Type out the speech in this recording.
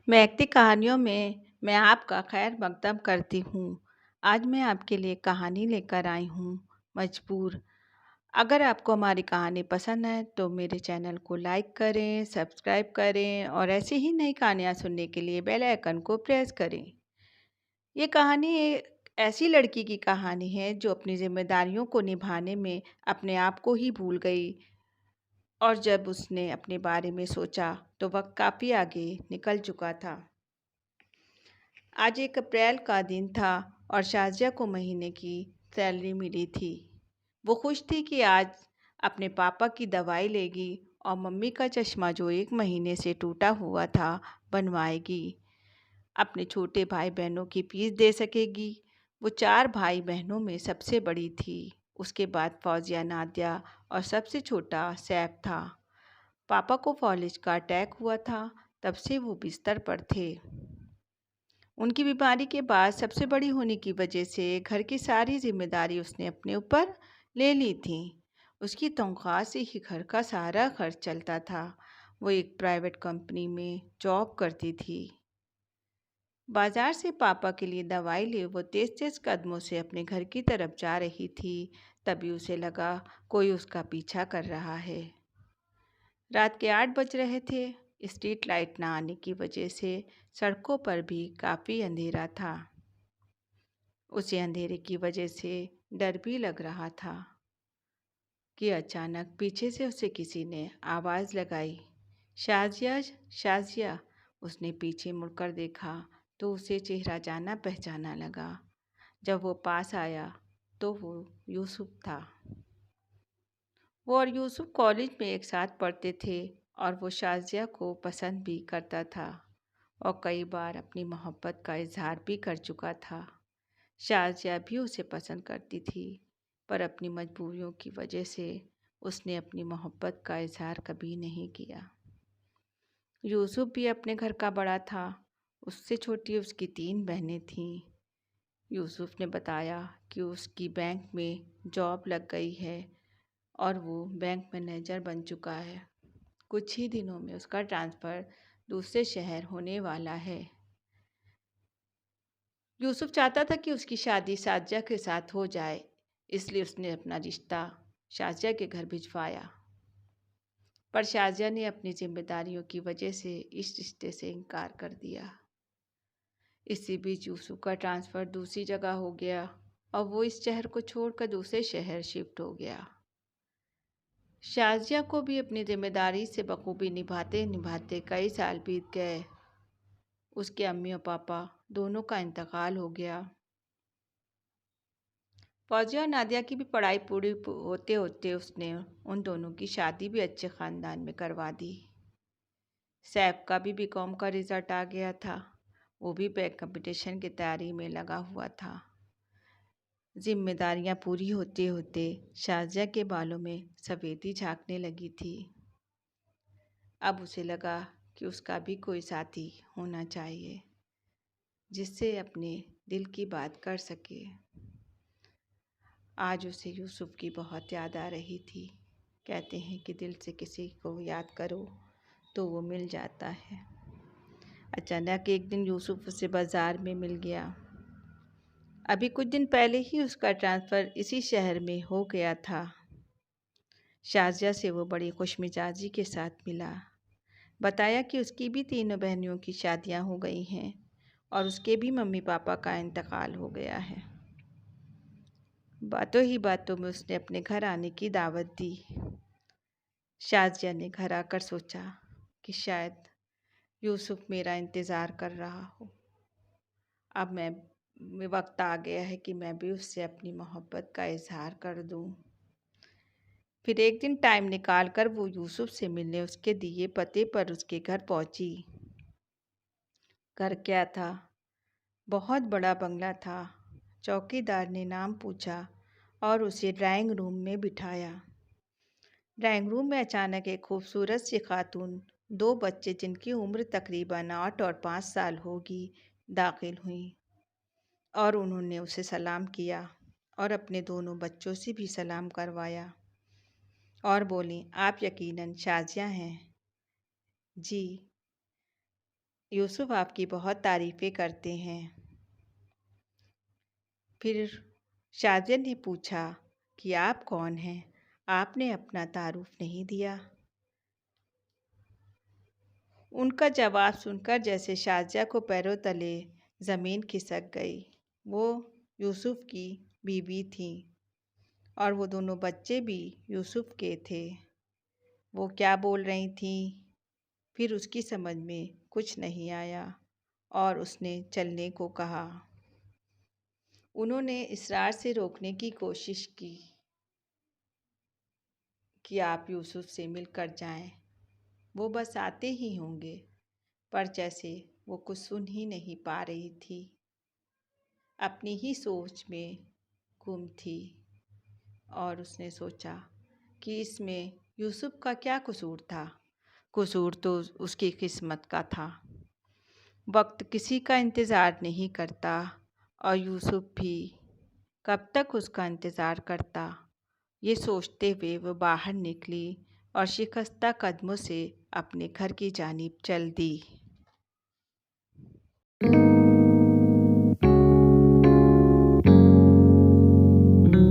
महकती कहानियों में मैं आपका खैर मकदम करती हूँ। आज मैं आपके लिए कहानी लेकर आई हूँ, मजबूर। अगर आपको हमारी कहानी पसंद है तो मेरे चैनल को लाइक करें, सब्सक्राइब करें और ऐसी ही नई कहानियाँ सुनने के लिए बेल आइकन को प्रेस करें। ये कहानी एक ऐसी लड़की की कहानी है जो अपनी जिम्मेदारियों को निभाने में अपने आप को ही भूल गई और जब उसने अपने बारे में सोचा तो वक्त काफ़ी आगे निकल चुका था। आज 1 अप्रैल का दिन था और शाज़िया को महीने की सैलरी मिली थी। वो खुश थी कि आज अपने पापा की दवाई लेगी और मम्मी का चश्मा जो 1 महीने से टूटा हुआ था बनवाएगी। अपने छोटे भाई बहनों की फीस दे सकेगी। वो 4 भाई बहनों में सबसे बड़ी थी। उसके बाद फौजिया, नादिया और सबसे छोटा सैफ था। पापा को फॉलिज का अटैक हुआ था, तब से वो बिस्तर पर थे। उनकी बीमारी के बाद सबसे बड़ी होने की वजह से घर की सारी जिम्मेदारी उसने अपने ऊपर ले ली थी। उसकी तनख्वाह से ही घर का सारा खर्च चलता था। वो एक प्राइवेट कंपनी में जॉब करती थी। बाजार से पापा के लिए दवाई लिए वो तेज तेज कदमों से अपने घर की तरफ जा रही थी। तभी उसे लगा कोई उसका पीछा कर रहा है। रात के 8 बज रहे थे। स्ट्रीट लाइट ना आने की वजह से सड़कों पर भी काफ़ी अंधेरा था। उसे अंधेरे की वजह से डर भी लग रहा था कि अचानक पीछे से उसे किसी ने आवाज़ लगाई, शाज़िया, शाज़िया। उसने पीछे मुड़कर देखा तो उसे चेहरा जाना पहचाना लगा। जब वो पास आया तो वो यूसुफ था। वो और यूसुफ कॉलेज में एक साथ पढ़ते थे और वो शाज़िया को पसंद भी करता था और कई बार अपनी मोहब्बत का इजहार भी कर चुका था। शाज़िया भी उसे पसंद करती थी, पर अपनी मजबूरियों की वजह से उसने अपनी मोहब्बत का इजहार कभी नहीं किया। यूसुफ भी अपने घर का बड़ा था। उससे छोटी उसकी 3 बहनें थीं। यूसुफ ने बताया कि उसकी बैंक में जॉब लग गई है और वो बैंक मैनेजर बन चुका है। कुछ ही दिनों में उसका ट्रांसफ़र दूसरे शहर होने वाला है। यूसुफ चाहता था कि उसकी शादी शाज़िया के साथ हो जाए, इसलिए उसने अपना रिश्ता शाज़िया के घर भिजवाया। पर शाज़िया ने अपनी जिम्मेदारियों की वजह से इस रिश्ते से इनकार कर दिया। इसी बीच यूसुफ का ट्रांसफ़र दूसरी जगह हो गया और वो इस शहर को छोड़कर दूसरे शहर शिफ्ट हो गया। शाज़िया को भी अपनी जिम्मेदारी से बखूबी निभाते निभाते कई साल बीत गए। उसके अम्मी और पापा दोनों का इंतकाल हो गया। फौजिया और नादिया की भी पढ़ाई पूरी होते होते उसने उन दोनों की शादी भी अच्छे ख़ानदान में करवा दी। सैफ का भी बीकॉम का रिज़ल्ट आ गया था। वो भी बैंक कंपटीशन की तैयारी में लगा हुआ था। जिम्मेदारियां पूरी होते होते शाज़िया के बालों में सफ़ेदी झांकने लगी थी। अब उसे लगा कि उसका भी कोई साथी होना चाहिए जिससे अपने दिल की बात कर सके। आज उसे यूसुफ की बहुत याद आ रही थी। कहते हैं कि दिल से किसी को याद करो तो वो मिल जाता है। अचानक एक दिन यूसुफ उसे बाज़ार में मिल गया। अभी कुछ दिन पहले ही उसका ट्रांसफ़र इसी शहर में हो गया था। शाज़िया से वो बड़ी खुशमिजाजी के साथ मिला। बताया कि उसकी भी 3 बहनियों की शादियां हो गई हैं और उसके भी मम्मी पापा का इंतकाल हो गया है। बातों ही बातों में उसने अपने घर आने की दावत दी। शाज़िया ने घर आकर सोचा कि शायद यूसुफ मेरा इंतज़ार कर रहा हो। अब वक्त आ गया है कि मैं भी उससे अपनी मोहब्बत का इजहार कर दूं। फिर एक दिन टाइम निकाल कर वो यूसुफ से मिलने उसके दिए पते पर उसके घर पहुंची। घर क्या था? बहुत बड़ा बंगला था। चौकीदार ने नाम पूछा और उसे ड्राइंग रूम में बिठाया। ड्राइंग रूम में अचानक एक खूबसूरत सी खातून, 2 बच्चे जिनकी उम्र तकरीबन 8 और 5 साल होगी, दाखिल हुईं और उन्होंने उसे सलाम किया और अपने दोनों बच्चों से भी सलाम करवाया और बोलीं, आप यकीनन शाज़िया हैं? जी। यूसुफ आपकी बहुत तारीफ़ें करते हैं। फिर शाजिया ने पूछा कि आप कौन हैं? आपने अपना तारुफ नहीं दिया। उनका जवाब सुनकर जैसे शाजिया को पैरों तले ज़मीन खिसक गई। वो यूसुफ की बीवी थी और वो दोनों बच्चे भी यूसुफ के थे। वो क्या बोल रही थीं, फिर उसकी समझ में कुछ नहीं आया और उसने चलने को कहा। उन्होंने इसरार से रोकने की कोशिश की कि आप यूसुफ से मिलकर जाएं। वो बस आते ही होंगे, पर जैसे वो कुछ सुन ही नहीं पा रही थी, अपनी ही सोच में गुम थी और उसने सोचा कि इसमें यूसुफ का क्या कसूर था। कसूर तो उसकी किस्मत का था। वक्त किसी का इंतज़ार नहीं करता और यूसुफ भी कब तक उसका इंतज़ार करता। ये सोचते हुए वो बाहर निकली और शिकस्ता कदमों से अपने घर की जानिब चल दी।